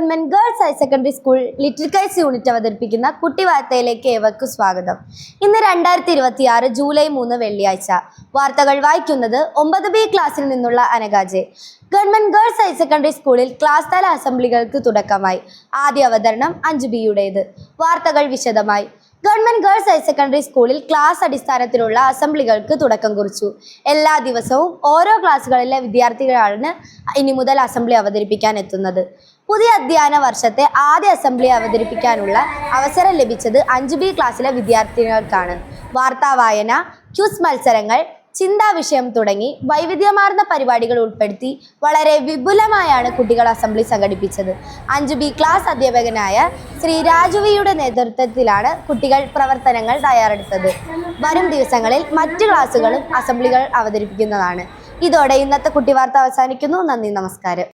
Government girls higher secondary school little Kites unit അവതരിപ്പിക്കുന്ന കുട്ടി വാർത്തയിലേക്ക് ഏവർക്കും സ്വാഗതം. ഇന്ന് 2026 ജൂലൈ 3 വെള്ളിയാഴ്ച. വാർത്തകൾ വായിക്കുന്നത് 9B ക്ലാസ്സിൽ നിന്നുള്ള അനഘാജെ. ഗവൺമെന്റ് ഗേൾസ് ഹയർ സെക്കൻഡറി സ്കൂളിൽ ക്ലാസ് തല അസംബ്ലികൾക്ക് തുടക്കമായി. ആദ്യ അവതരണം 5Bയുടേത്. വാർത്തകൾ വിശദമായി. ഗവൺമെന്റ് ഗേൾസ് ഹയർ സെക്കൻഡറി സ്കൂളിൽ ക്ലാസ് അടിസ്ഥാനത്തിലുള്ള അസംബ്ലികൾക്ക് തുടക്കം കുറിച്ചു. എല്ലാ ദിവസവും ഓരോ ക്ലാസ്സുകളിലെ വിദ്യാർത്ഥികളാണ് ഇനി മുതൽ അസംബ്ലി അവതരിപ്പിക്കാൻ എത്തുന്നത്. പുതിയ അധ്യയന വർഷത്തെ ആദ്യ അസംബ്ലി അവതരിപ്പിക്കാനുള്ള അവസരം ലഭിച്ചത് 5B ക്ലാസ്സിലെ വിദ്യാർത്ഥികൾക്കാണ്. വാർത്താ വായന, ക്യൂസ് മത്സരങ്ങൾ, ചിന്താ വിഷയം തുടങ്ങി വൈവിധ്യമാർന്ന പരിപാടികൾ ഉൾപ്പെടുത്തി വളരെ വിപുലമായാണ് കുട്ടികൾ അസംബ്ലി സംഘടിപ്പിച്ചത്. 5B ക്ലാസ് അധ്യാപകനായ ശ്രീ രാജുവിയുടെ നേതൃത്വത്തിലാണ് കുട്ടികൾ പ്രവർത്തനങ്ങൾ തയ്യാറെടുത്തത്. വരും ദിവസങ്ങളിൽ മറ്റ് ക്ലാസ്സുകളും അസംബ്ലികൾ അവതരിപ്പിക്കുന്നതാണ്. ഇതോടെ ഇന്നത്തെ കുട്ടി വാർത്ത അവസാനിക്കുന്നു. നന്ദി, നമസ്കാരം.